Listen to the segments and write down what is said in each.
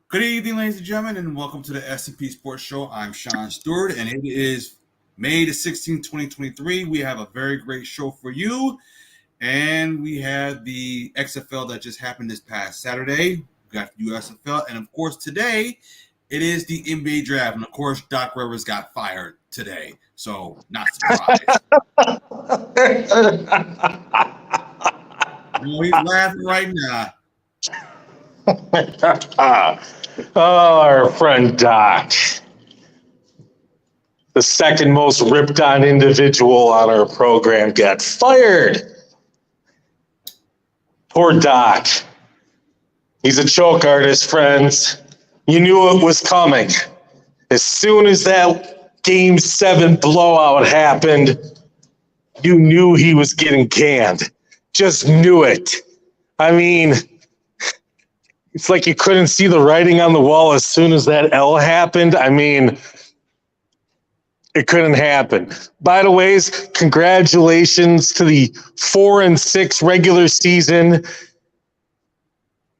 Good evening, ladies and gentlemen, and welcome to the S&P Sports Show. I'm Sean Stewart, and it is May the 16th, 2023. We have a very great show for you, and we had the XFL that just happened this past Saturday. We got USFL, and of course, today it is the NBA draft, and of course, Doc Rivers got fired today, so not surprised. He's laughing right now. Oh, our friend Doc, the second most ripped on individual on our program, got fired. Poor Doc. He's a choke artist, friends. You knew it was coming. As soon as that Game 7 blowout happened, you knew he was getting canned. Just knew it. I mean, it's like you couldn't see the writing on the wall as soon as that L happened. I mean, it couldn't happen. By the way, congratulations to the 4-6 regular season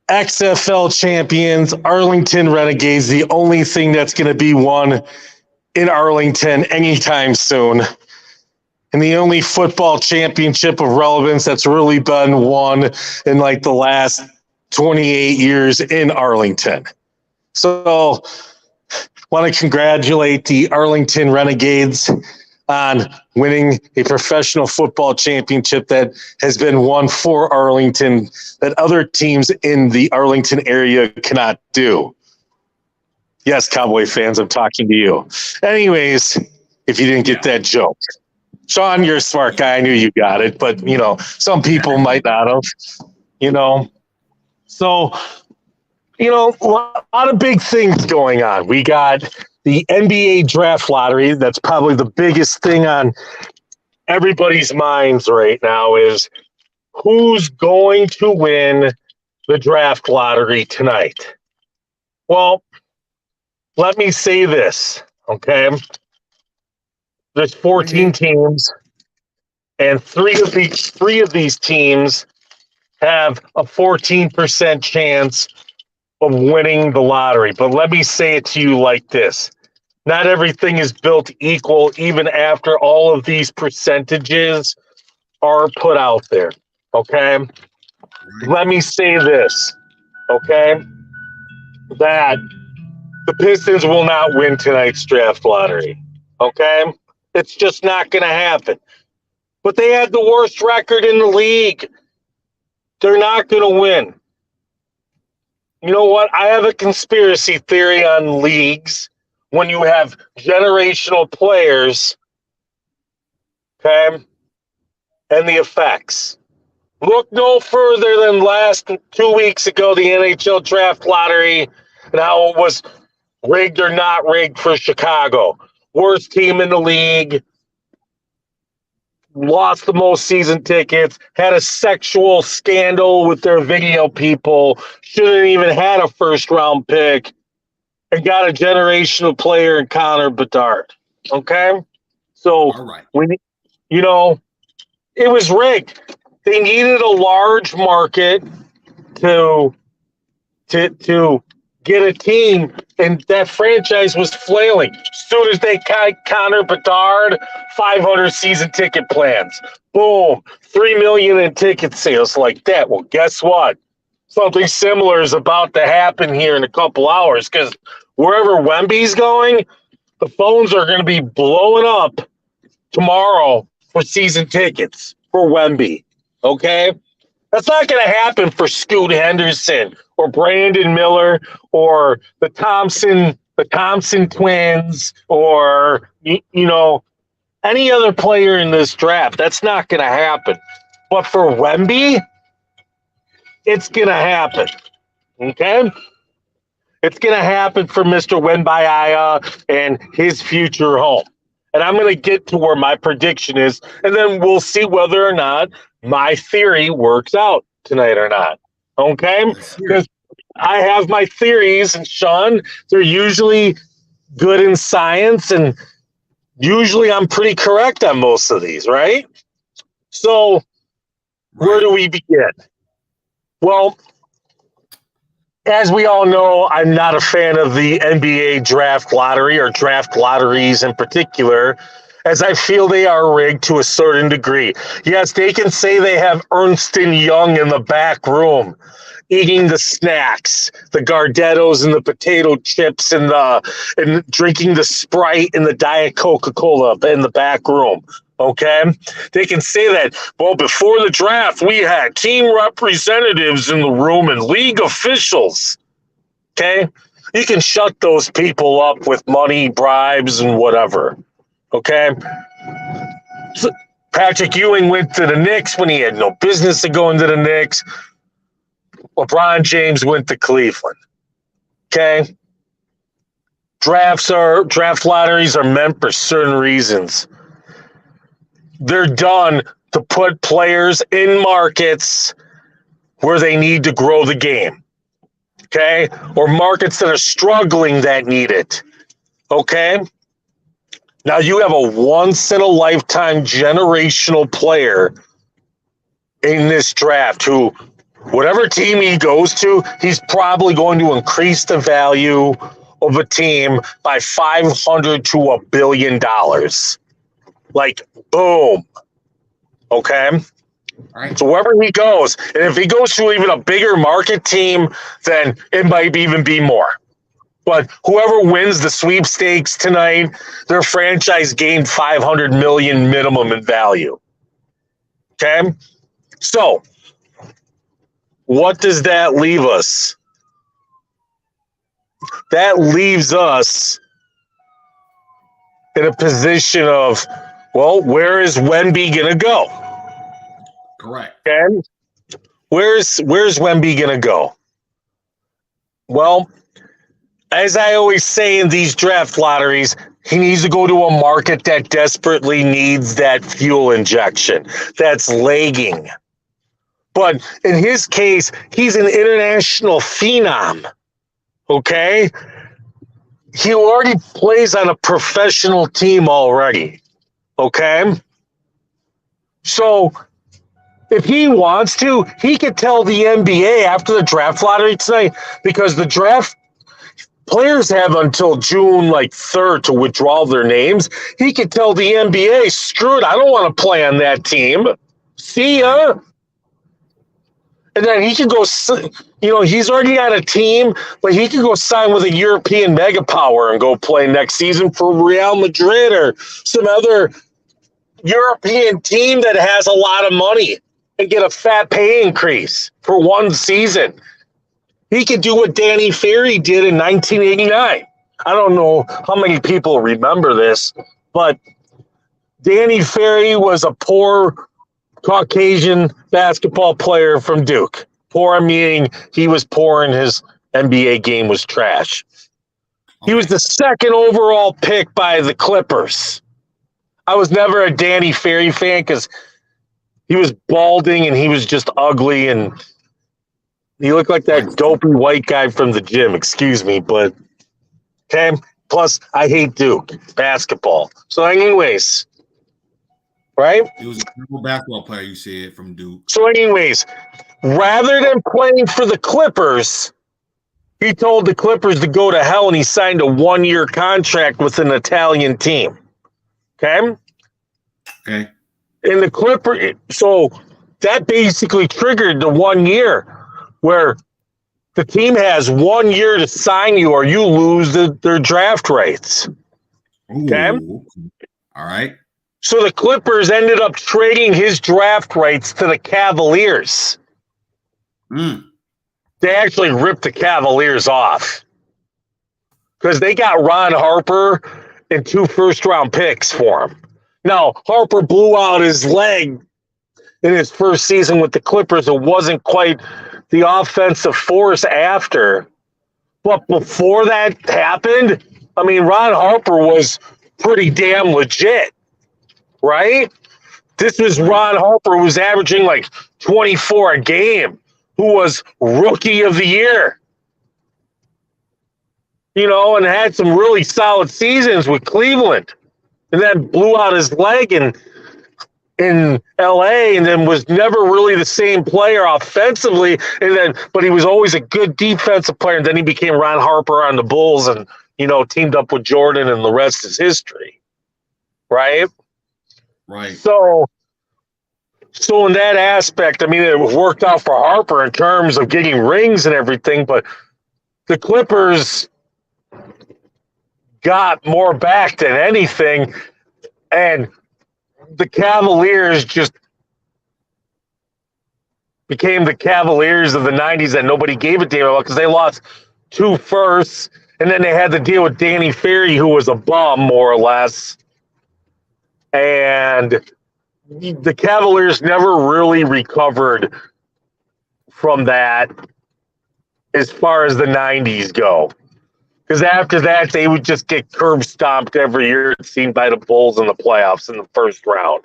XFL champions, Arlington Renegades, the only thing that's going to be won in Arlington anytime soon. And the only football championship of relevance that's really been won in like the last 28 years in Arlington. So want to congratulate the Arlington Renegades on winning a professional football championship that has been won for Arlington that other teams in the Arlington area cannot do. Yes, Cowboy fans, I'm talking to you. Anyways, if you didn't get that joke. Sean, you're a smart guy. I knew you got it, but, some people might not have, So, a lot of big things going on. We got the NBA draft lottery. That's probably the biggest thing on everybody's minds right now is who's going to win the draft lottery tonight. Well, let me say this, okay? There's 14 teams, and three of these teams have a 14% chance of winning the lottery. But let me say it to you like this. Not everything is built equal, even after all of these percentages are put out there, okay? Let me say this, okay? That the Pistons will not win tonight's draft lottery, okay? It's just not going to happen. But they had the worst record in the league. They're not going to win. You know what? I have a conspiracy theory on leagues when you have generational players, okay, and the effects. Look no further than last 2 weeks ago, the NHL draft lottery, and how it was rigged or not rigged for Chicago. Worst team in the league, lost the most season tickets, had a sexual scandal with their video people, shouldn't even had a first-round pick, and got a generational player in Connor Bedard. Okay? So, All right. It was rigged. They needed a large market to get a team, and that franchise was flailing. As soon as they got Connor Bedard, 500 season ticket plans. Boom, 3 million in ticket sales like that. Well, guess what? Something similar is about to happen here in a couple hours because wherever Wemby's going, the phones are going to be blowing up tomorrow for season tickets for Wemby. Okay? That's not going to happen for Scoot Henderson or Brandon Miller or the Thompson twins or, any other player in this draft. That's not going to happen. But for Wemby, it's going to happen. Okay? It's going to happen for Mr. Wembanyama and his future home. And I'm going to get to where my prediction is, and then we'll see whether or not my theory works out tonight or not. Okay? Because I have my theories, and Sean, they're usually good in science, and usually I'm pretty correct on most of these, right? So where do we begin? Well, as we all know, I'm not a fan of the NBA draft lottery or draft lotteries in particular, as I feel they are rigged to a certain degree. Yes, they can say they have Ernst and Young in the back room, eating the snacks, the Gardettos and the potato chips and drinking the Sprite and the Diet Coca-Cola in the back room. Okay, they can say that. Well, before the draft, we had team representatives in the room and league officials. Okay, you can shut those people up with money, bribes, and whatever. Okay, so Patrick Ewing went to the Knicks when he had no business to go into the Knicks. LeBron James went to Cleveland. Okay, draft lotteries are meant for certain reasons. They're done to put players in markets where they need to grow the game, okay? Or markets that are struggling that need it, okay? Now you have a once-in-a-lifetime generational player in this draft who, whatever team he goes to, he's probably going to increase the value of a team by $500 to $1 billion. Like, boom. Okay? All right. So wherever he goes, and if he goes to even a bigger market team, then it might even be more. But whoever wins the sweepstakes tonight, their franchise gained $500 million minimum in value. Okay? So, what does that leave us? That leaves us in a position of, well, where is Wemby going to go? Correct. Okay? Where's Wemby going to go? Well, as I always say in these draft lotteries, he needs to go to a market that desperately needs that fuel injection, that's lagging. But in his case, he's an international phenom, okay? He already plays on a professional team already, okay? So if he wants to, he could tell the NBA after the draft lottery tonight, because the draft players have until June 3rd to withdraw their names. He could tell the NBA, screw it, I don't want to play on that team. See ya. And then he could go, he's already on a team, but he could go sign with a European mega power and go play next season for Real Madrid or some other European team that has a lot of money and get a fat pay increase for one season. He could do what Danny Ferry did in 1989. I don't know how many people remember this, but Danny Ferry was a poor Caucasian basketball player from Duke. Poor meaning he was poor and his NBA game was trash. Okay. He was the second overall pick by the Clippers. I was never a Danny Ferry fan because he was balding and he was just ugly and he looked like that dopey white guy from the gym. Excuse me, but okay. Plus, I hate Duke basketball. So, anyways, right? He was a terrible basketball player, you see it, from Duke. So, anyways, rather than playing for the Clippers, he told the Clippers to go to hell and he signed a 1-year contract with an Italian team. Okay? Okay. And the Clippers, so that basically triggered the 1 year where the team has 1 year to sign you or you lose their draft rights. Okay? Ooh. All right. So the Clippers ended up trading his draft rights to the Cavaliers. They actually ripped the Cavaliers off because they got Ron Harper and 2 first-round picks for him. Now, Harper blew out his leg in his first season with the Clippers. It wasn't quite the offensive force after. But before that happened, I mean, Ron Harper was pretty damn legit. Right? This was Ron Harper, who was averaging 24 a game, who was rookie of the year. And had some really solid seasons with Cleveland. And then blew out his leg and in LA and then was never really the same player offensively, but he was always a good defensive player, and then he became Ron Harper on the Bulls and teamed up with Jordan, and the rest is history. Right? Right. So in that aspect, I mean, it worked out for Harper in terms of getting rings and everything, but the Clippers got more back than anything, and the Cavaliers just became the Cavaliers of the 90s that nobody gave a damn about because they lost 2 firsts, and then they had to deal with Danny Ferry, who was a bum, more or less. And the Cavaliers never really recovered from that as far as the 90s go. Because after that, they would just get curb stomped every year, it seemed, by the Bulls in the playoffs in the first round.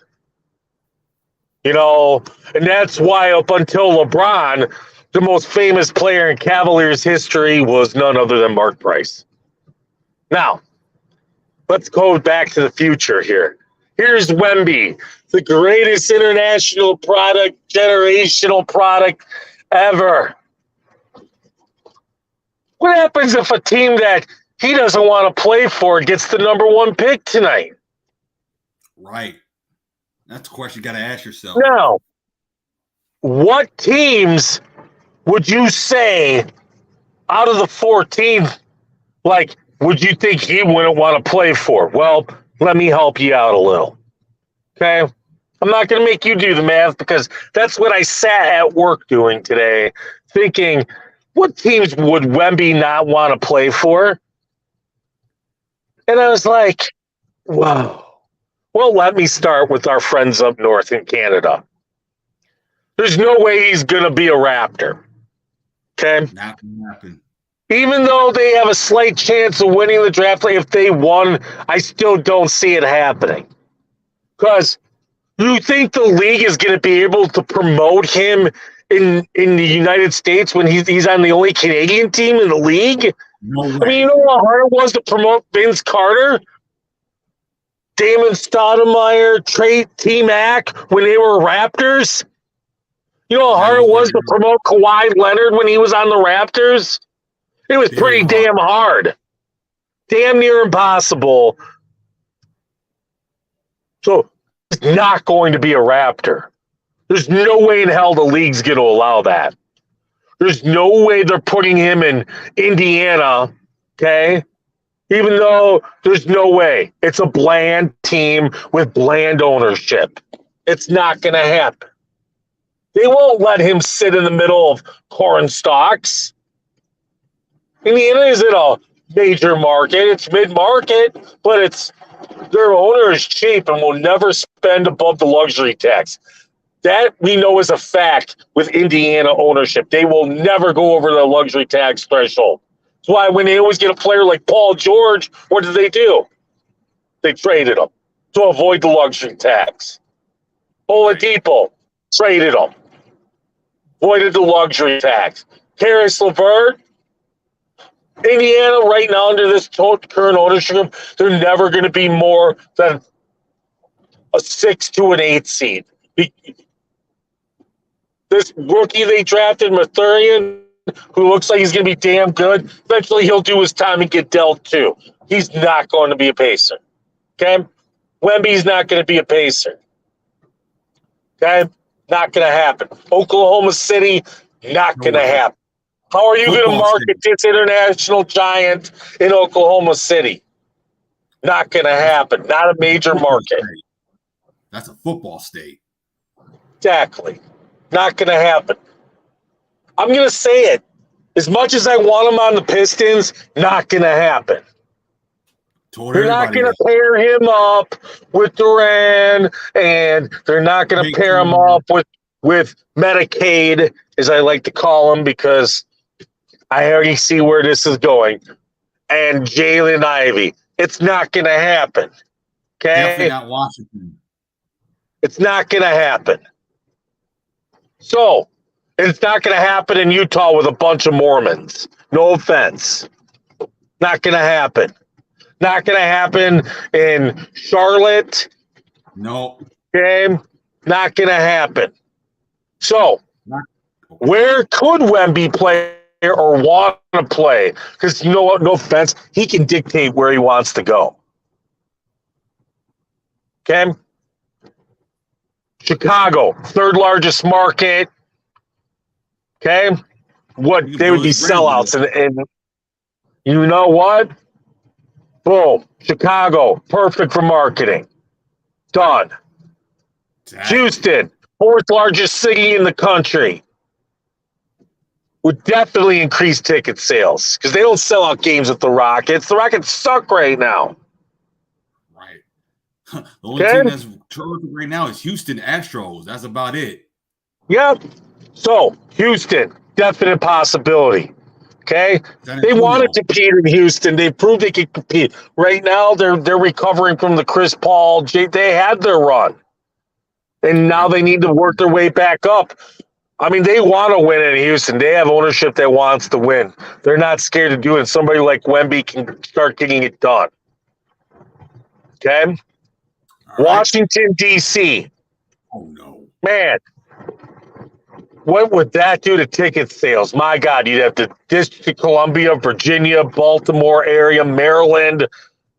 And that's why up until LeBron, the most famous player in Cavaliers history was none other than Mark Price. Now, let's go back to the future here. Here's Wemby, the greatest international product, generational product ever. What happens if a team that he doesn't want to play for gets the number 1 pick tonight? Right. That's a question you got to ask yourself. Now, what teams would you say out of the 14, would you think he wouldn't want to play for? Well, let me help you out a little. Okay? I'm not going to make you do the math because that's what I sat at work doing today, thinking, what teams would Wemby not want to play for? And I was like, wow. Well, let me start with our friends up north in Canada. There's no way he's going to be a Raptor. Okay? Not going to happen. Even though they have a slight chance of winning the draft, if they won, I still don't see it happening. Because you think the league is going to be able to promote him in the United States when he's on the only Canadian team in the league? No way. I mean, you know how hard it was to promote Vince Carter? Damon Stoudemire, T-Mac when they were Raptors? You know how hard it was to promote Kawhi Leonard when he was on the Raptors? It was pretty damn hard. Damn near impossible. So, he's not going to be a Raptor. There's no way in hell the league's going to allow that. There's no way they're putting him in Indiana, okay? Even though there's no way. It's a bland team with bland ownership. It's not going to happen. They won't let him sit in the middle of corn stalks. Indiana isn't a major market. It's mid-market, but their owner is cheap and will never spend above the luxury tax. That we know is a fact with Indiana ownership. They will never go over the luxury tax threshold. That's why when they always get a player like Paul George, what do? They traded him to avoid the luxury tax. Oladipo, traded him. Avoided the luxury tax. Karis LeVert, Indiana right now under this current ownership, they're never going to be more than a 6 to an 8 seed. This rookie they drafted, Mathurian, who looks like he's going to be damn good, eventually he'll do his time and get dealt too. He's not going to be a Pacer. Okay? Wemby's not going to be a Pacer. Okay? Not going to happen. Oklahoma City, not going to happen. How are you going to market this international giant in Oklahoma City? Not going to happen. Not a major market. That's a football state. Exactly. Not going to happen. I'm going to say it. As much as I want him on the Pistons, not going to happen. They're not going to pair him up with Duran, and they're not going to pair him up with Medicaid, as I like to call him, because I already see where this is going. And Jalen Ivey. It's not going to happen. Okay? Definitely not Washington. It's not going to happen. So, it's not going to happen in Utah with a bunch of Mormons. No offense. Not going to happen. Not going to happen in Charlotte. No. Okay? Not going to happen. So, Not, where could Wemby play or want to play? Because you know what? No offense, he can dictate where he wants to go. Okay? Chicago, third largest market. Okay? What they would be sellouts. And you know what? Boom. Chicago, perfect for marketing. Done. exactly. Houston, fourth largest city in the country. Would definitely increase ticket sales because they don't sell out games with the Rockets. The Rockets suck right now. Right. The only team that's terrific right now is Houston Astros. That's about it. Yep. So, Houston, definite possibility. Okay? They wanted to compete in Houston. They proved they could compete. Right now, they're recovering from the Chris Paul. They had their run. And now they need to work their way back up. I mean, they want to win in Houston. They have ownership that wants to win. They're not scared to do it. Somebody like Wemby can start getting it done. Okay? Right. Washington, D.C. Oh, no. Man, what would that do to ticket sales? My God, you'd have the District of Columbia, Virginia, Baltimore area, Maryland.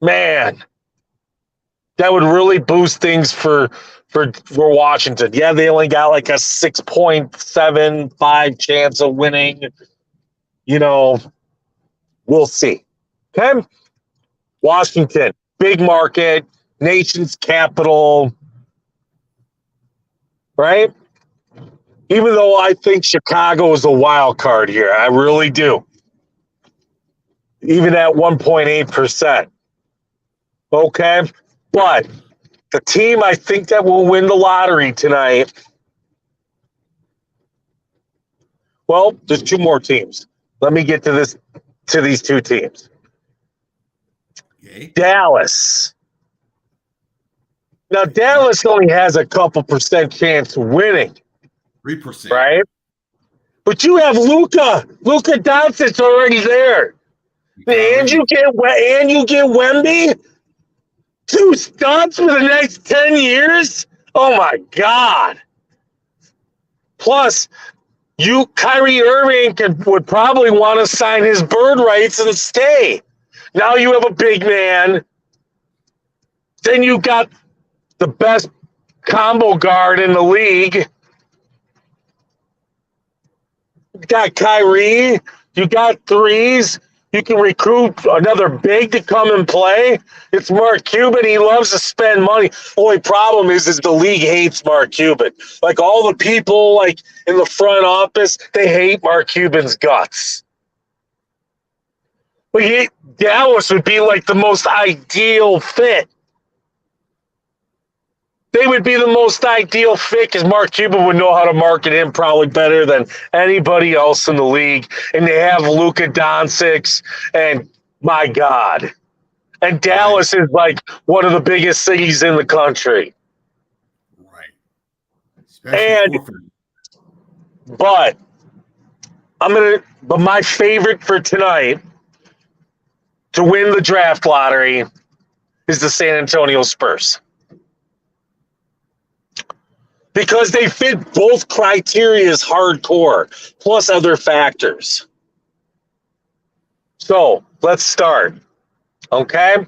Man, that would really boost things for Washington. Yeah, they only got like a 6.75 chance of winning. You know, we'll see. Okay? Washington, big market, nation's capital, right? Even though I think Chicago is a wild card here, I really do. Even at 1.8%. Okay? But the team I think that will win the lottery tonight, well, there's two more teams. Let me get to these two teams. Okay. Dallas. Now, Dallas only has a couple percent chance of winning. 3%. Right? But you have Luka Doncic already there. And you get Wemby? Two studs for the next 10 years? Oh, my God. Plus, Kyrie Irving would probably want to sign his bird rights and stay. Now you have a big man. Then you got the best combo guard in the league. You got Kyrie. You got threes. You can recruit another big to come and play. It's Mark Cuban. He loves to spend money. Only problem is the league hates Mark Cuban. Like all the people like in the front office, they hate Mark Cuban's guts. But Dallas would be like the most ideal fit. They would be the most ideal fit because Mark Cuban would know how to market him probably better than anybody else in the league. And they have Luka Doncic, and my God. And Dallas is like one of the biggest cities in the country. Right. Especially but my favorite for tonight to win the draft lottery is the San Antonio Spurs. Because they fit both criterias hardcore, plus other factors. So, let's start. Okay?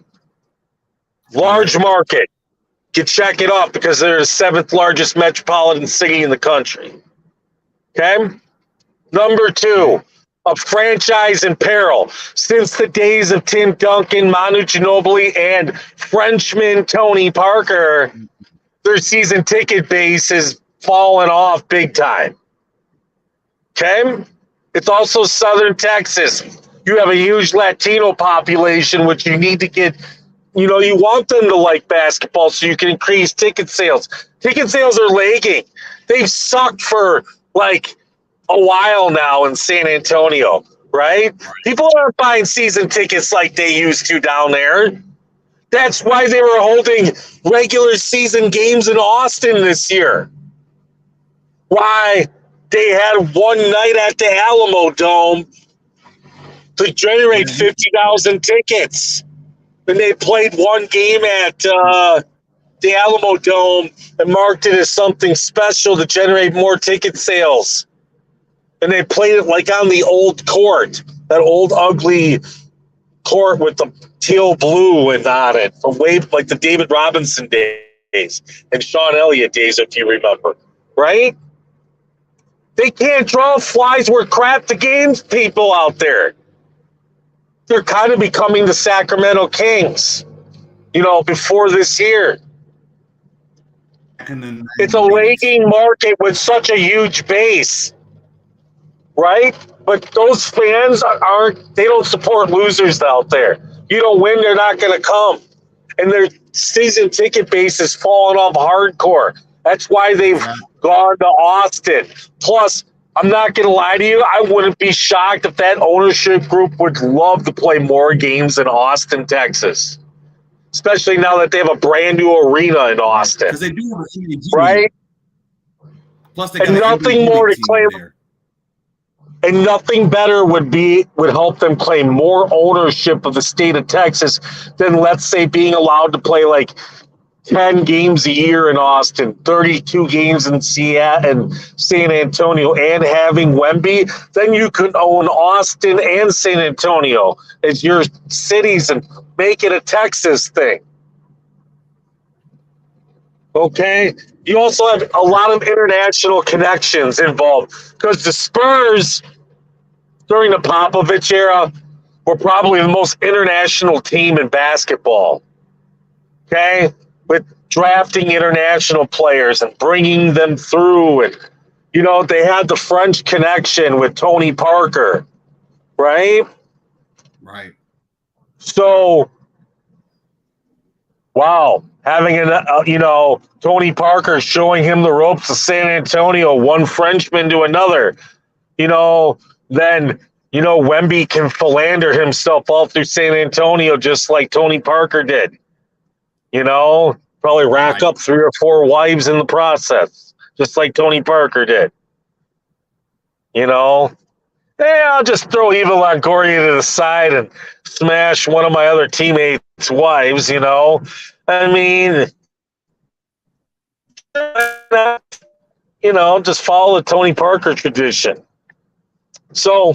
Large market. You check it off because they're the seventh largest metropolitan city in the country. Okay? Number two, a franchise in peril. Since the days of Tim Duncan, Manu Ginobili, and Frenchman Tony Parker, their season ticket base has fallen off big time. Okay? It's also Southern Texas. You have a huge Latino population, which you need to get, you want them to like basketball so you can increase ticket sales. Ticket sales are lagging. They've sucked for like a while now in San Antonio, right? People aren't buying season tickets like they used to down there. That's why they were holding regular season games in Austin this year. Why they had one night at the Alamo Dome to generate 50,000 tickets. And they played one game at the Alamo Dome and marked it as something special to generate more ticket sales. And they played it like on the old court, that old ugly court with the teal blue and on it, from way like the David Robinson days and Sean Elliott days, if you remember, right? They can't draw flies where crap the games people out there. They're kind of becoming the Sacramento Kings, before this year. It's a lagging market with such a huge base, right? But those fans they don't support losers out there. You don't win, they're not going to come. And their season ticket base is falling off hardcore. That's why they've gone to Austin. Plus, I'm not going to lie to you, I wouldn't be shocked if that ownership group would love to play more games in Austin, Texas. Especially now that they have a brand new arena in Austin. Because they do have a CDG. Right? Plus, they got and nothing more to claim. There. And nothing better would help them claim more ownership of the state of Texas than, let's say, being allowed to play like 10 games a year in Austin, 32 games in Seattle and San Antonio, and having Wemby. Then you could own Austin and San Antonio as your cities and make it a Texas thing. Okay? You also have a lot of international connections involved because the Spurs during the Popovich era were probably the most international team in basketball. Okay? With drafting international players and bringing them through. And, they had the French connection with Tony Parker. Right? Right. So, wow. Having Tony Parker showing him the ropes of San Antonio, one Frenchman to another, then, Wemby can philander himself all through San Antonio just like Tony Parker did. Probably rack up 3 or 4 wives in the process, just like Tony Parker did. I'll just throw Eva Longoria to the side and smash one of my other teammates' wives, I mean, just follow the Tony Parker tradition. So,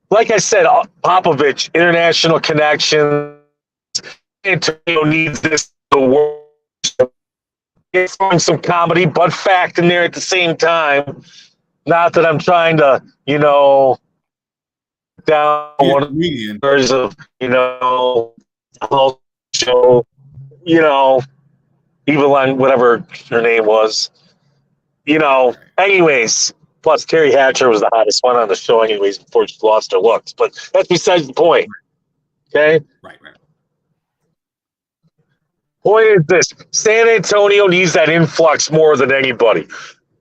like I said, Popovich, international connections. Antonio needs this to work. It's throwing some comedy, but fact in there at the same time. Not that I'm trying to, down one of the words of, show, Evelyn, whatever her name was. Anyways, plus Terry Hatcher was the hottest one on the show anyways before she lost her looks. But that's besides the point. Okay? Right. Point is this. San Antonio needs that influx more than anybody.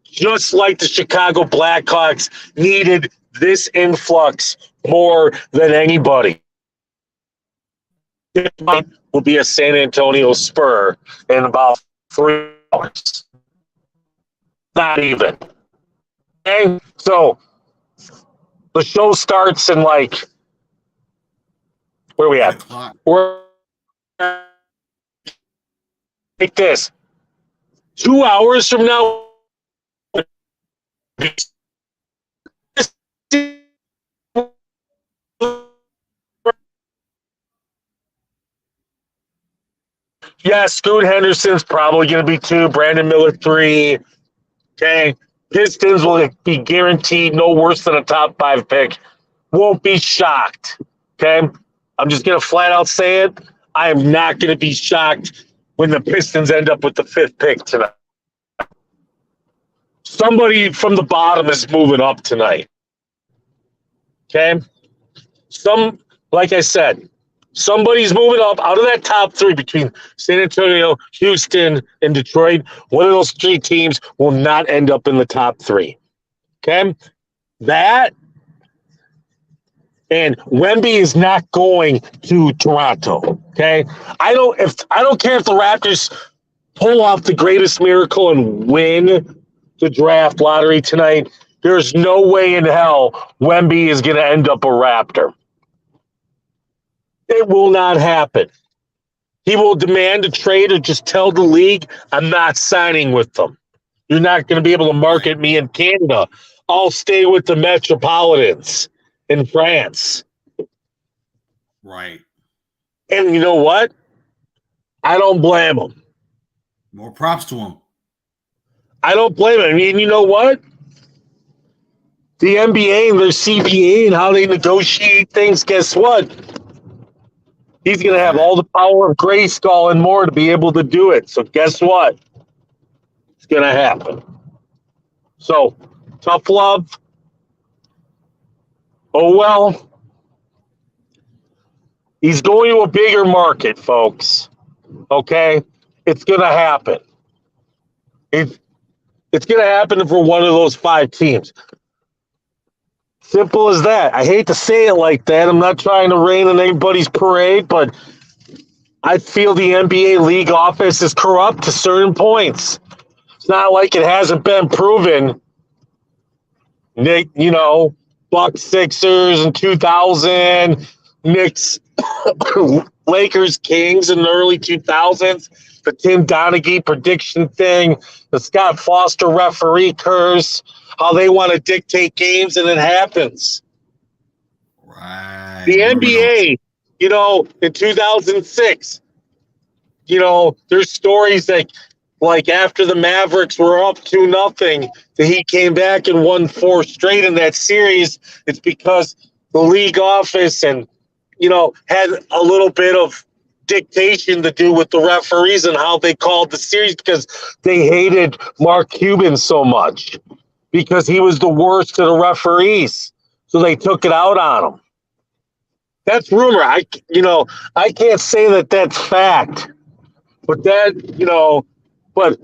Just like the Chicago Blackhawks needed this influx more than anybody. It will be a San Antonio Spur in about 3 hours. Not even. Okay? So the show starts in like, where are we at? We're like this. 2 hours from now, yeah, Scoot Henderson's probably going to be 2. Brandon Miller 3. Okay. Pistons will be guaranteed no worse than a top 5 pick. Won't be shocked. Okay. I'm just going to flat out say it. I am not going to be shocked when the Pistons end up with the 5th pick tonight. Somebody from the bottom is moving up tonight. Okay? Like I said, somebody's moving up out of that top 3 between San Antonio, Houston, and Detroit. One of those 3 teams will not end up in the top 3. Okay? That and Wemby is not going to Toronto. Okay? I don't care if the Raptors pull off the greatest miracle and win the draft lottery tonight. There's no way in hell Wemby is going to end up a Raptor. It will not happen. he will demand a trade or just tell the league, I'm not signing with them. You're not going to be able to market me in Canada. I'll stay with the Metropolitans in France. Right. And you know what? I don't blame him. More props to him. I don't blame him. I mean, you know what? The NBA and their CBA and how they negotiate things, guess what? He's going to have all the power of Grayskull and more to be able to do it. So guess what? It's going to happen. So, tough love. Oh, well. He's going to a bigger market, folks. Okay? It's going to happen. It's going to happen for one of those 5 teams. Simple as that. I hate to say it like that. I'm not trying to rain on anybody's parade, but I feel the NBA league office is corrupt to certain points. It's not like it hasn't been proven. Nick, Bucks, Sixers in 2000, Knicks, Lakers, Kings in the early 2000s, the Tim Donaghy prediction thing, the Scott Foster referee curse, how they want to dictate games, and it happens. Right. The NBA, in 2006, there's stories like after the Mavericks were up 2-0, that he came back and won 4 straight in that series. It's because the league office and, had a little bit of dictation to do with the referees and how they called the series because they hated Mark Cuban so much because he was the worst of the referees. So they took it out on him. That's rumor. I can't say that that's fact, but but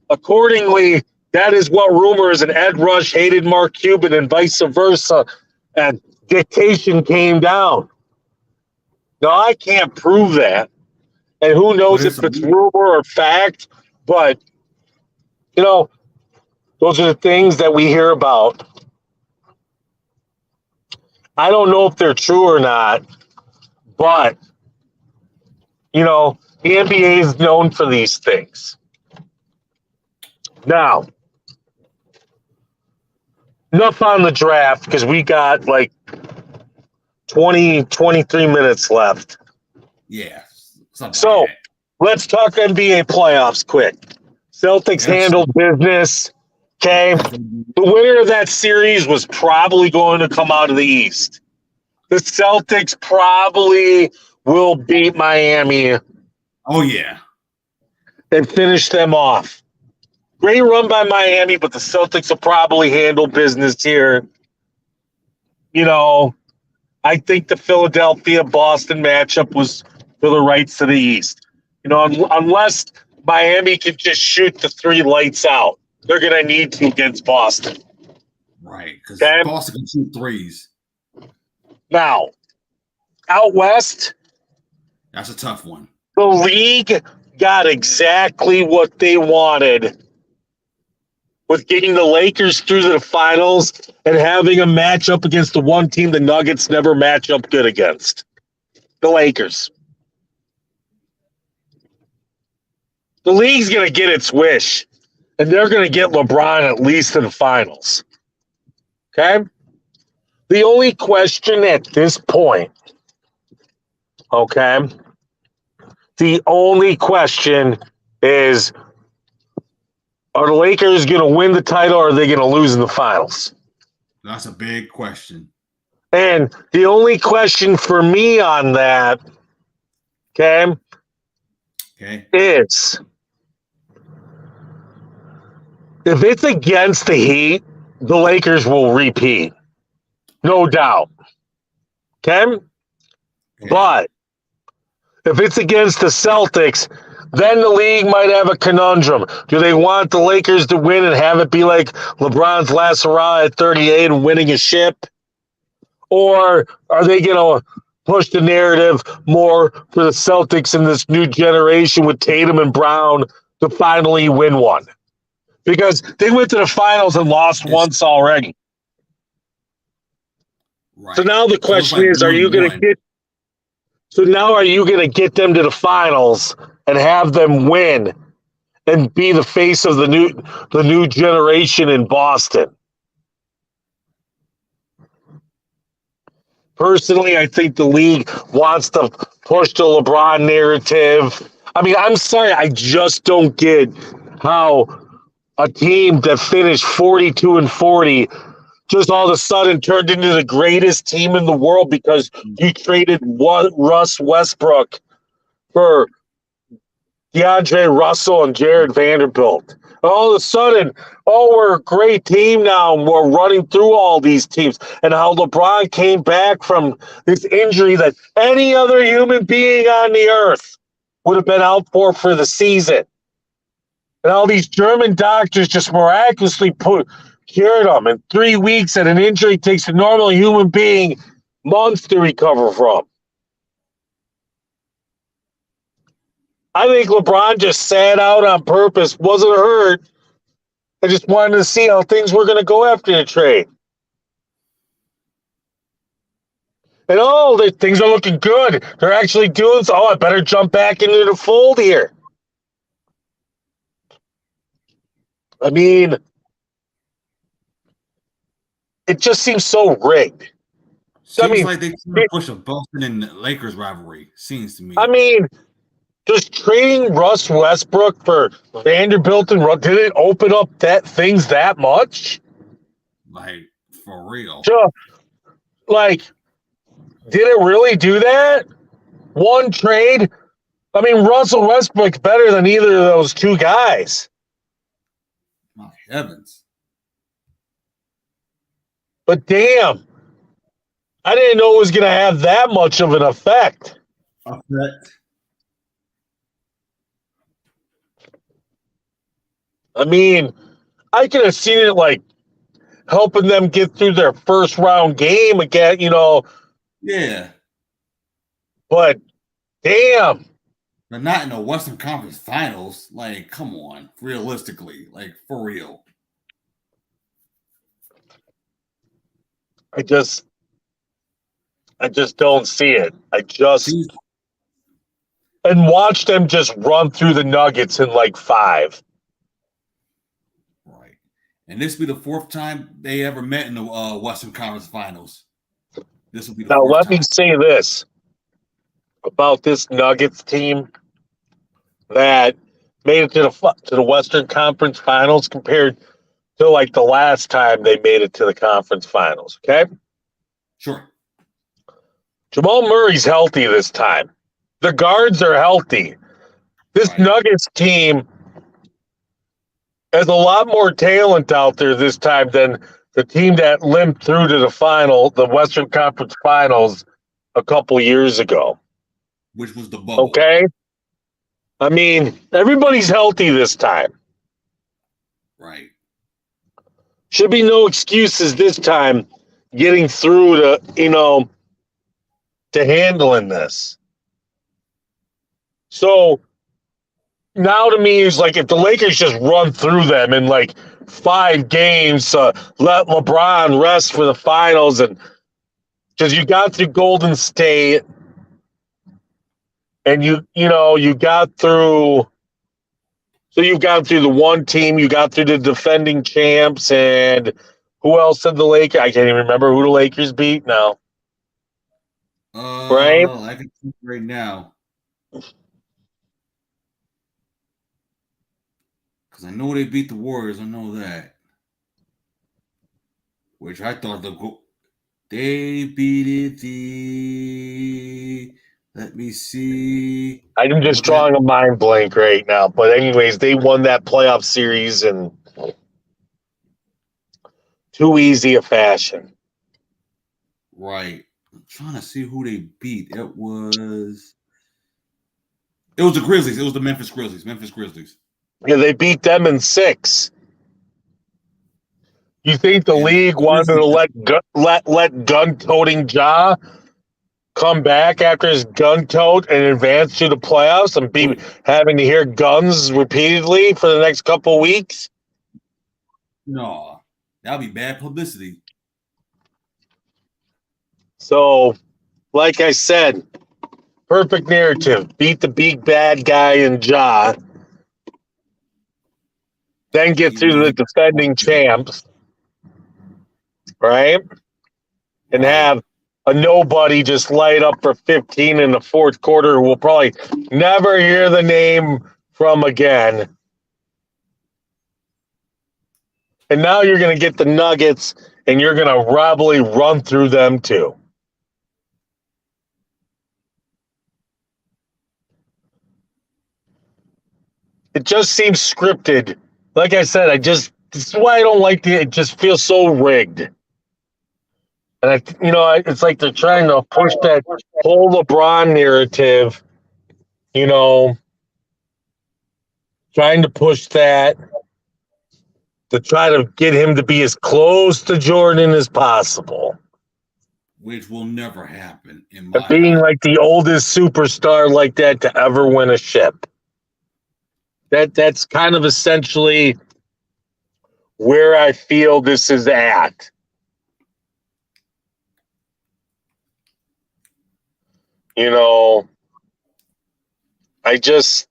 accordingly, that is what rumors, and Ed Rush hated Mark Cuban and vice versa, and dictation came down. Now, I can't prove that, and who knows if it's rumor or fact, but, those are the things that we hear about. I don't know if they're true or not, but, the NBA is known for these things. Now, enough on the draft because we got 23 minutes left. Yeah. So let's talk NBA playoffs quick. Celtics handled business. Okay. The winner of that series was probably going to come out of the East. The Celtics probably will beat Miami. Oh, yeah. And finish them off. Great run by Miami, but the Celtics will probably handle business here. I think the Philadelphia-Boston matchup was for the rights to the East. Unless Miami can just shoot the 3 lights out, they're going to need to against Boston. Right, because Boston can shoot 3s. Now, out west, that's a tough one. The league got exactly what they wanted with getting the Lakers through to the finals and having a matchup against the one team the Nuggets never match up good against. The Lakers. The league's going to get its wish, and they're going to get LeBron at least in the finals. Okay? The only question at this point, okay, the only question is, are the Lakers going to win the title or are they going to lose in the finals? That's a big question. And the only question for me on that, okay, is if it's against the Heat, the Lakers will repeat. No doubt. Okay? But if it's against the Celtics, then the league might have a conundrum. Do they want the Lakers to win and have it be like LeBron's last hurrah at 38 and winning a ship? Or are they going to push the narrative more for the Celtics in this new generation with Tatum and Brown to finally win one? Because they went to the finals and lost once already. Right. So now the question is, are you going to get So now are you going to get them to the finals and have them win and be the face of the new generation in Boston? Personally, I think the league wants to push the LeBron narrative. I mean, I'm sorry, I just don't get how a team that finished 42-40 just all of a sudden turned into the greatest team in the world because you traded Russ Westbrook for DeAndre Russell and Jared Vanderbilt. All of a sudden, oh, we're a great team now, and we're running through all these teams. And how LeBron came back from this injury that any other human being on the earth would have been out for the season. And all these German doctors just miraculously cured him in 3 weeks, and an injury takes a normal human being months to recover from. I think LeBron just sat out on purpose, wasn't hurt. I just wanted to see how things were going to go after the trade. And things are looking good. They're actually doing so. I better jump back into the fold here. I mean, it just seems so rigged. Seems like they trying to push a Boston and Lakers rivalry. Seems to me. I mean, just trading Russ Westbrook for Vanderbilt and did it open up things that much? Like, for real. Sure. Like, did it really do that? One trade? I mean, Russell Westbrook's better than either of those two guys. My heavens. But damn, I didn't know it was going to have that much of an effect. I mean, I could have seen it like helping them get through their first round game again, Yeah. But damn. But not in the Western Conference Finals. Like, come on. Realistically. Like, for real. I just don't see it. And watch them just run through the Nuggets in like 5. Right. And this will be the 4th time they ever met in the Western Conference Finals. This will be the 4th time. Now, let me say this about this Nuggets team that made it to the Western Conference Finals compared to like the last time they made it to the conference finals, okay? Sure. Jamal Murray's healthy this time. The guards are healthy. This Nuggets team has a lot more talent out there this time than the team that limped through to the Western Conference Finals a couple years ago. Which was the bubble. Okay? I mean, everybody's healthy this time. Right. Should be no excuses this time getting through to handling this. So now to me, it's like if the Lakers just run through them in like 5 games, let LeBron rest for the finals, and because you got through Golden State, and you got through. So you've gone through the one team, you got through the defending champs, and who else did the Lakers? I can't even remember who the Lakers beat now. Right? I can think right now. Because I know they beat the Warriors. I know that. Which I thought they beat it let me see. I'm just drawing a mind blank right now. But anyways, they won that playoff series in too easy a fashion. Right. I'm trying to see who they beat. It was the Grizzlies. It was the Memphis Grizzlies. Yeah, they beat them in 6. You think the league wanted to let gun-toting Ja come back after his gun tote and advance to the playoffs and be having to hear guns repeatedly for the next couple of weeks? No, that'd be bad publicity. So, like I said, Perfect narrative. Beat the big bad guy in Ja. Then get through the defending champs. Right? And have a nobody just light up for 15 in the fourth quarter who we'll probably never hear the name from again. And now you're going to get the Nuggets, and you're going to probably run through them too. It just seems scripted. Like I said, this is why I don't like it just feels so rigged. And it's like they're trying to push that whole LeBron narrative, trying to push that to try to get him to be as close to Jordan as possible. Which will never happen in my being like the oldest superstar like that to ever win a ship. That's kind of essentially where I feel this is at. It just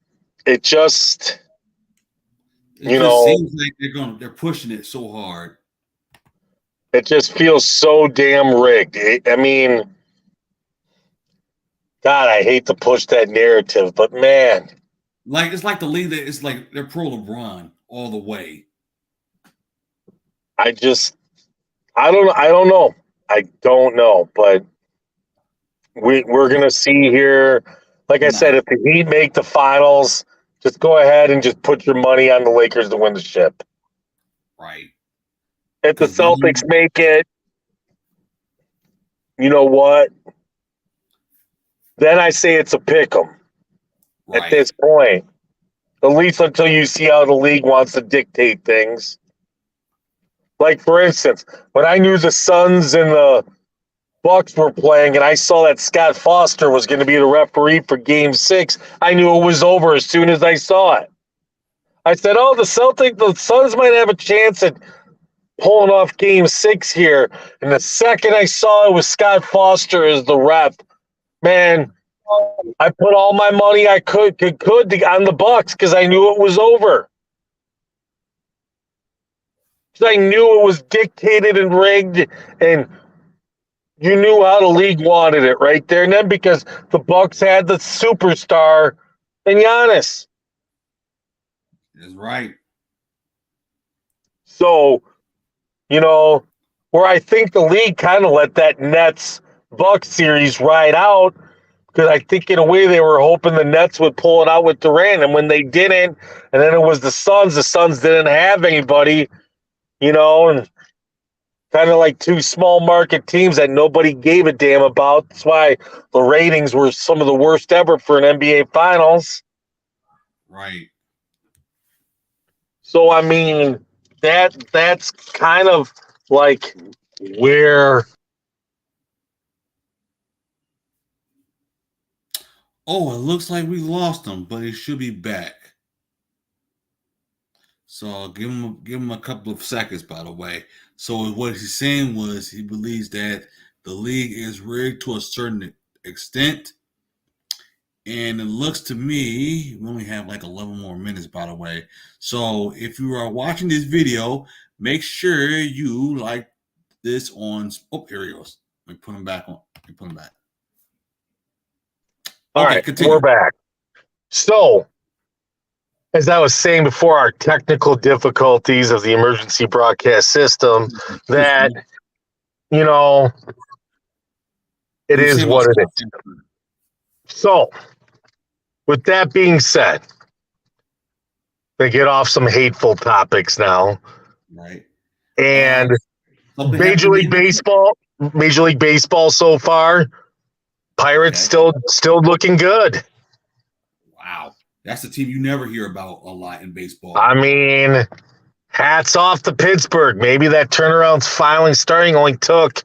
seems like they're pushing it so hard. It just feels so damn rigged. I mean, God, I hate to push that narrative, but man, it's like the league that it's like they're pro LeBron all the way. I don't know. I don't know, but we're gonna see here. Like I said, if the Heat make the finals, just go ahead and just put your money on the Lakers to win the ship. Right. If the Celtics make it, you know what? Then I say it's a pick 'em at this point. At least until you see how the league wants to dictate things. Like, for instance, when I knew the Suns and the Bucks were playing and I saw that Scott Foster was going to be the referee for Game 6, I knew it was over as soon as I saw it. I said, the Suns might have a chance at pulling off Game 6 here. And the second I saw it was Scott Foster as the ref, man, I put all my money I could on the Bucks because I knew it was over. Because I knew it was dictated and rigged, and you knew how the league wanted it right there. And then because the Bucks had the superstar and Giannis. That's right. So, where I think the league kind of let that Nets-Bucks series ride out, because I think in a way they were hoping the Nets would pull it out with Durant, and when they didn't, and then it was the Suns didn't have anybody, and kind of like two small market teams that nobody gave a damn about. That's why the ratings were some of the worst ever for an NBA Finals. Right. So, I mean, that's kind of like where... Oh, it looks like we lost him, but he should be back. So I'll give him a couple of seconds, by the way. So what he's saying was he believes that the league is rigged to a certain extent. And it looks to me, we only have like 11 more minutes, by the way. So if you are watching this video, make sure you like this on... Oh, here he goes. Let me put him back on. Let me put him back. All right, continue. We're back. So, as I was saying before, our technical difficulties of the emergency broadcast system, that, it is what it is. So, with that being said, they get off some hateful topics now. Right. And Major League Baseball so far, Pirates still looking good. Wow. That's a team you never hear about a lot in baseball. I mean, hats off to Pittsburgh. Maybe that turnaround's finally starting. Only took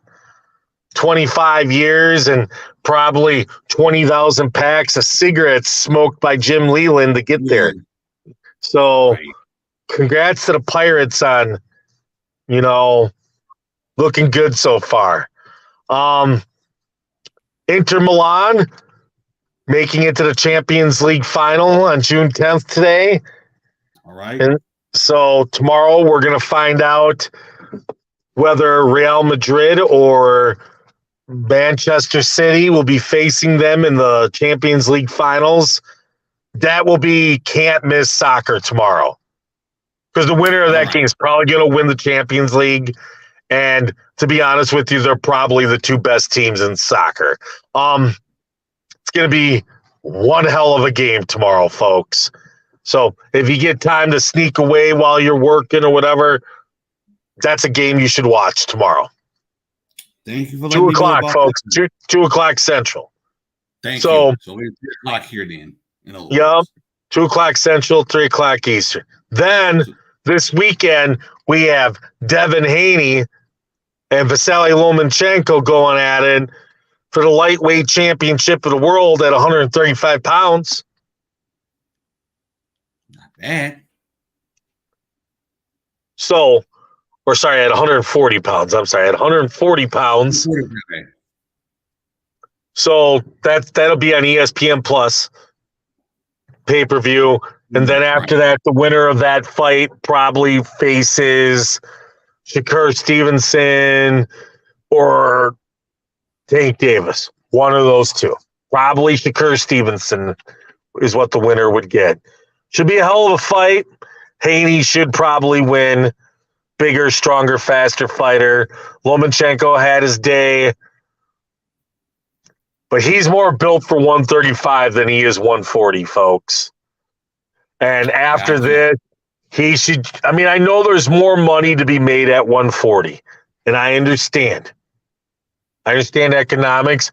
25 years and probably 20,000 packs of cigarettes smoked by Jim Leland to get there. So, congrats to the Pirates on, looking good so far. Inter Milan, making it to the Champions League final on June 10th today. All right. And so tomorrow we're going to find out whether Real Madrid or Manchester City will be facing them in the Champions League finals. That will be can't miss soccer tomorrow. Because the winner of that game is probably going to win the Champions League. And to be honest with you, they're probably the two best teams in soccer. It's going to be one hell of a game tomorrow, folks. So if you get time to sneak away while you're working or whatever, that's a game you should watch tomorrow. Thank you for 2 o'clock, folks. 2 o'clock Central. Thank you. So we're 3 o'clock here then. Yep. 2 o'clock Central, 3 o'clock Eastern. Then this weekend, we have Devin Haney and Vasily Lomachenko going at it for the lightweight championship of the world at 135 pounds. Not bad. So, or sorry, at 140 pounds. I'm sorry, at 140 pounds. So that'll be on ESPN Plus pay-per-view. And then after that, the winner of that fight probably faces Shakur Stevenson or Tank Davis. One of those two. Probably Shakur Stevenson is what the winner would get. Should be a hell of a fight. Haney should probably win. Bigger, stronger, faster fighter. Lomachenko had his day. But he's more built for 135 than he is 140, folks. And after this, he should. I mean, I know there's more money to be made at 140, and I understand. I understand economics,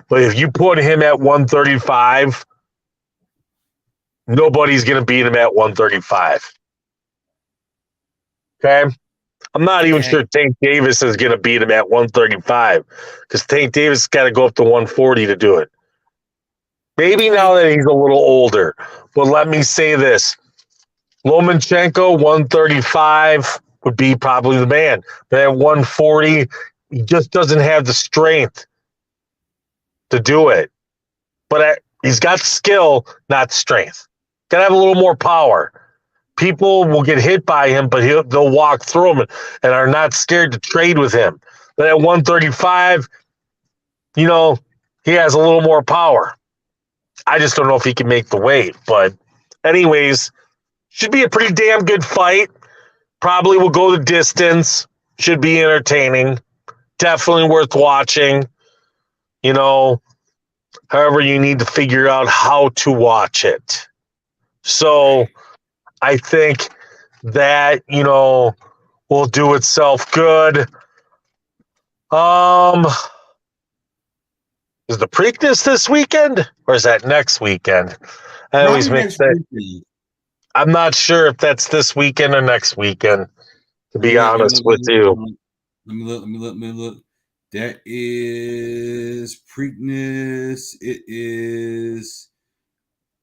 but if you put him at 135, nobody's going to beat him at 135. Okay? I'm not even sure Tank Davis is going to beat him at 135 because Tank Davis has got to go up to 140 to do it. Maybe now that he's a little older. But let me say this. Lomachenko, 135 would be probably the man. But at 140, he just doesn't have the strength to do it. But he's got skill, not strength. Got to have a little more power. People will get hit by him, but they'll walk through him and are not scared to trade with him. But at 135, he has a little more power. I just don't know if he can make the weight. But anyways, should be a pretty damn good fight. Probably will go the distance. Should be entertaining. Definitely worth watching. However, you need to figure out how to watch it. So I think that, will do itself good. Is the Preakness this weekend or is that next weekend? I always make that. I'm not sure if that's this weekend or next weekend, to be honest with you. Let me look. That is Preakness. It is,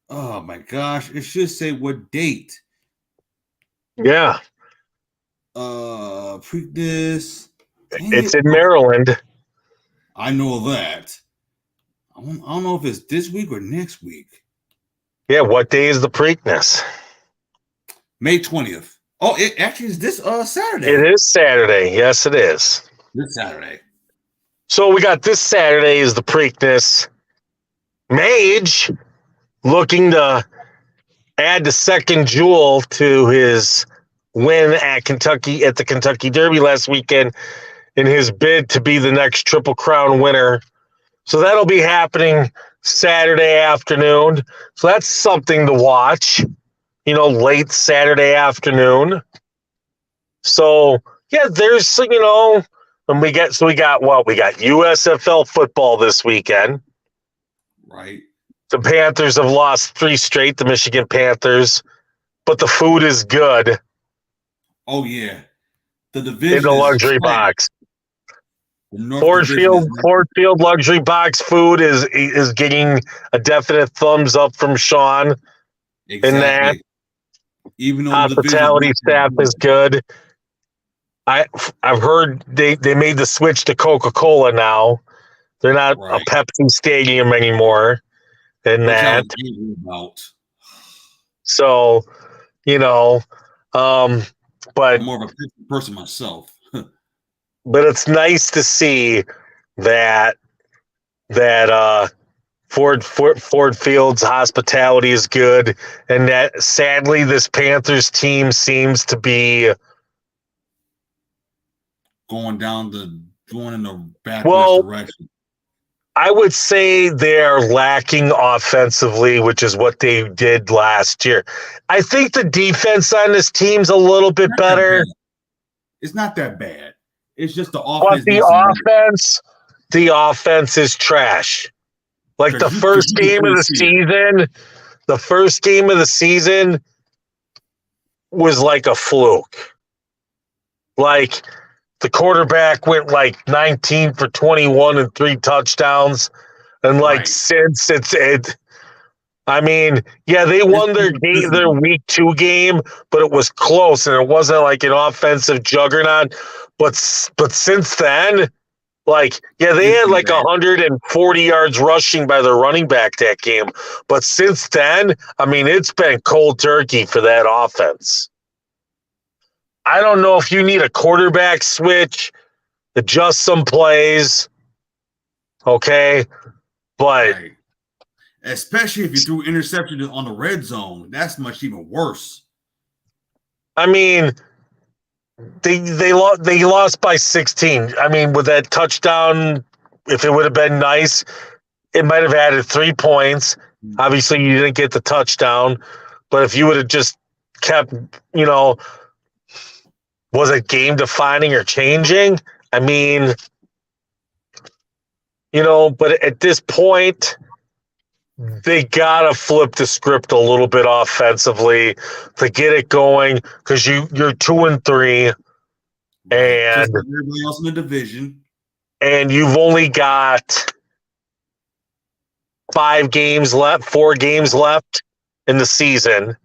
oh my gosh, it should say what date. Yeah. Preakness. It's in Maryland. I know that. I don't know if it's this week or next week. Yeah, what day is the Preakness? May 20th. Oh, it actually is this Saturday. It is Saturday. Yes, it is. This Saturday. So we got this Saturday is the Preakness. Mage looking to add the second jewel to his win at the Kentucky Derby last weekend in his bid to be the next Triple Crown winner. So that'll be happening Saturday afternoon. So that's something to watch, late Saturday afternoon. So, yeah, there's, and we got USFL football this weekend. Right. The Panthers have lost 3 straight, the Michigan Panthers, but the food is good. Oh, yeah. The division in the luxury box. Ford Field luxury box food is getting a definite thumbs up from Sean. Exactly. In that. Even though hospitality staff is good. I've heard they made the switch to Coca-Cola now. They're not a Pepsi Stadium anymore. in which I that. was angry about. So, you know, um, but I'm more of a Pittsburgh person myself. it's nice to see that Ford Field's hospitality is good, and that sadly this Panthers team seems to be going in the backwards well. direction. I would say they're lacking offensively, which is what they did last year. I think the defense on this team's a little bit Not that better, bad. It's not that bad. It's just the but offense needs some work. the offense is trash. Like Because you can clearly see it. the first game of the season was like a fluke. Like the quarterback went like 19 for 21 and 3 touchdowns. And like Right. since I mean, yeah, they It's won more their physical. week 2 game, but it was close and it wasn't like an offensive juggernaut. But since then, like, yeah, they It's had been like bad. 140 yards rushing by their running back that game. But since then, I mean, it's been cold turkey for that offense. I don't know if you need a quarterback switch, adjust some plays, okay? But Right. Especially if you threw interception on the red zone. That's much even worse. I mean, they lost by 16. I mean, with that touchdown, if it would have been nice, it might have added 3 points. Obviously, you didn't get the touchdown, but if you would have just kept, you know, was it game defining or changing? I mean, you know, but at this point, they gotta flip the script a little bit offensively to get it going because you're 2-3 Right. Just and like everybody else in the division. you've only got 4 games left in the season.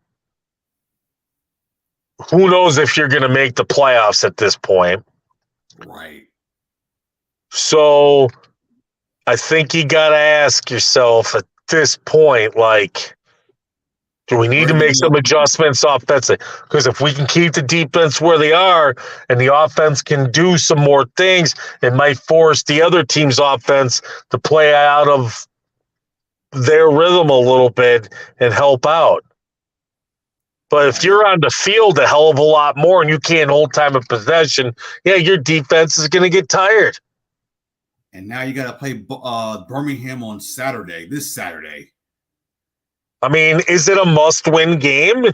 Who knows if you're going to make the playoffs at this point? Right. So I think you got to ask yourself at this point, like, do we need Where to do we make go some from here? adjustments offensively? Because if we can keep the defense where they are and the offense can do some more things, it might force the other team's offense to play out of their rhythm a little bit and help out. But if Right. you're on the field a hell of a lot more and you can't hold time of possession, yeah, your defense is going to get tired. And now you got to play Birmingham on Saturday, this Saturday. I mean, is it a must-win game?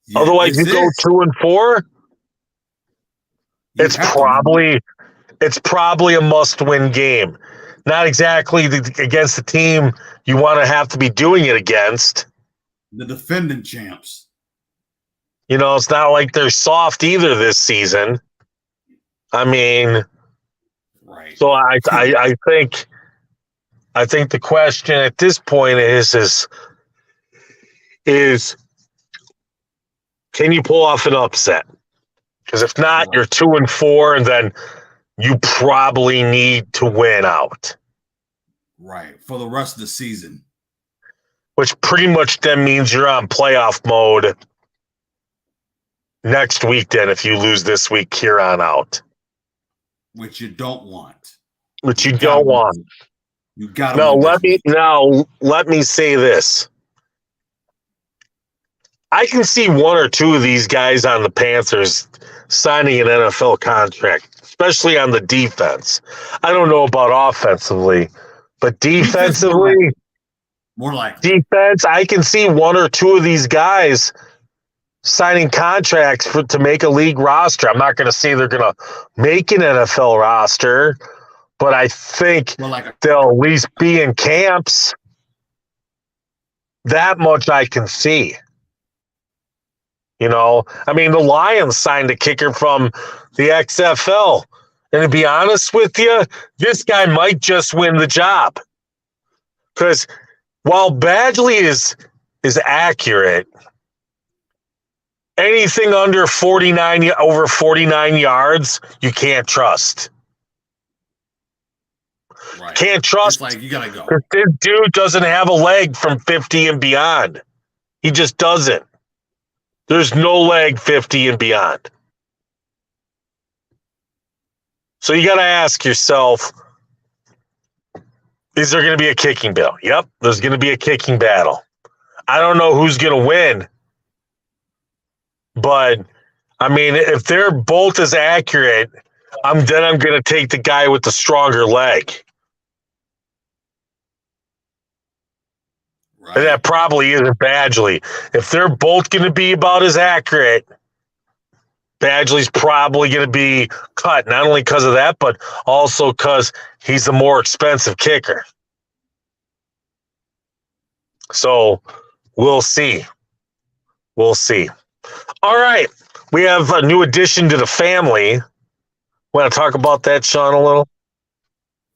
Yeah, Otherwise, this you go is. 2-4. You It's have to win probably a must-win game. Not exactly against the team you want to have to be doing it against. the defending champs. You know, it's not like they're soft either this season. I mean, Right. so I think the question at this point is can you pull off an upset? Because if not, Right. you're 2-4, and then you probably need to win out. Right. For the rest of the season. Which pretty much then means you're on playoff mode next week. Then, if you lose this week here on out, Which you don't want. which You you gotta don't win. want. You gotta win this week. Let me say this. I can see 1 or 2 of these guys on the Panthers signing an NFL contract, especially on the defense. I don't know about offensively, but Defense defensively, more likely. I can see 1 or 2 of these guys signing contracts to make a league roster. I'm not going to say they're going to make an NFL roster, but I think Well, like they'll at least be in camps. That much I can see. You know, I mean, the Lions signed a kicker from the XFL. And to be honest with you, this guy might just win the job. Because while Badgley is accurate, anything under 49 yards, you can't trust. Right. Can't trust. It's like you gotta go. This dude doesn't have a leg from 50 and beyond. He just doesn't. There's no leg 50 and beyond. So you got to ask yourself, is there going to be a kicking battle? Yep, there's going to be a kicking battle. I don't know who's going to win, but I mean, if they're both as accurate, I'm going to take the guy with the stronger leg. Right. And that probably isn't Badgley. If they're both going to be about as accurate, Badgley's probably going to be cut, not only because of that, but also because he's the more expensive kicker. So we'll see. We'll see. All right. We have a new addition to the family. Want to talk about that, Sean, a little?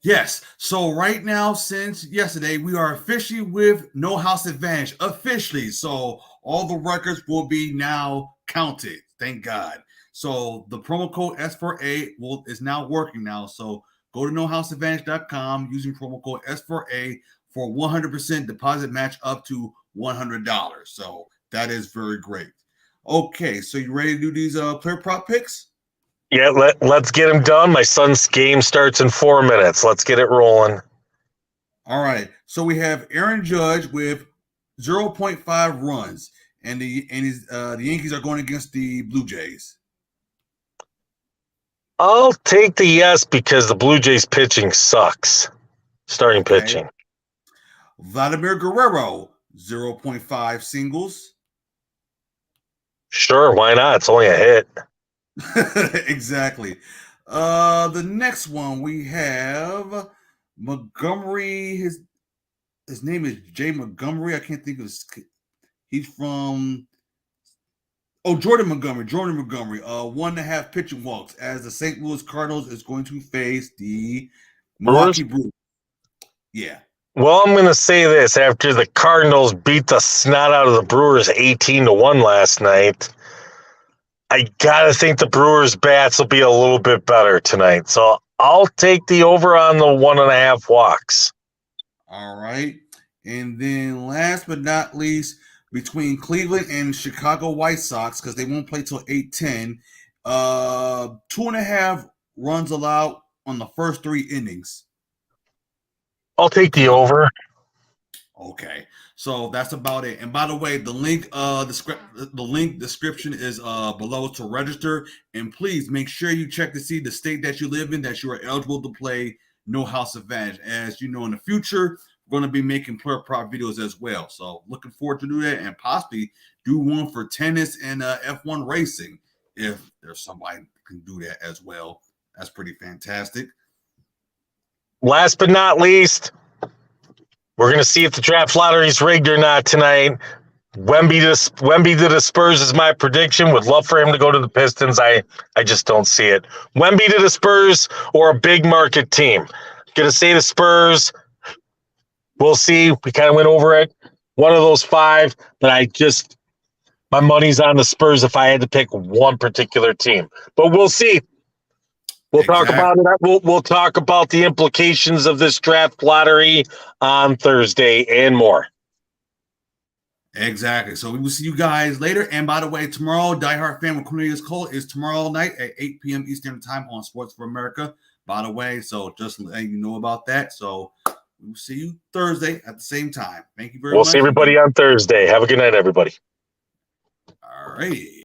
Yes. So right now, since yesterday, we are officially with No House Advantage. Officially. So all the records will be now counted. Thank God. So the promo code S4A is now working now. So go to nohouseadvantage.com using promo code S4A for 100% deposit match up to $100. So that is very great. Okay, so you ready to do these player prop picks? Yeah, let's get him done. My son's game starts in 4 minutes. Let's get it rolling. All right. So we have Aaron Judge with 0.5 runs, and the Yankees are going against the Blue Jays. I'll take the yes because the Blue Jays pitching sucks. Starting pitching. Vladimir Guerrero, 0.5 singles. Sure, why not? It's only a hit. Exactly. The next one we have Montgomery. His name is Jay Montgomery. I can't think of his. He's from Jordan Montgomery. 1.5 pitching walks as the St. Louis Cardinals is going to face the Milwaukee Brewers. Yeah. Well, I'm going to say this. After the Cardinals beat the snot out of the Brewers 18-1 last night, I got to think the Brewers' bats will be a little bit better tonight. So I'll take the over on the 1.5 walks. All right. And then last but not least, between Cleveland and Chicago White Sox, because they won't play till 8:10, 2.5 runs allowed on the first 3 innings. I'll take the over. Okay, so that's about it. And by the way, the link description is below to register. And please make sure you check to see the state that you live in, that you are eligible to play No House Advantage. As you know, in the future, we're going to be making player prop videos as well. So looking forward to do that, and possibly do one for tennis and F1 racing if there's somebody who can do that as well. That's pretty fantastic. Last but not least, we're going to see if the draft lottery is rigged or not tonight. Wemby to the Spurs is my prediction. Would love for him to go to the Pistons. I just don't see it. Wemby to the Spurs or a big market team. Going to say the Spurs. We'll see. We kind of went over it. One of those 5, but my money's on the Spurs if I had to pick one particular team. But we'll see. We'll talk about it. We'll talk about the implications of this draft lottery on Thursday and more. Exactly. So we will see you guys later. And by the way, tomorrow, Die Hard Fan with Cornelius Cole is tomorrow night at 8 p.m. Eastern Time on Sports for America. By the way, so just letting you know about that. So we will see you Thursday at the same time. Thank you very much. We'll see everybody on Thursday. Have a good night, everybody. All right.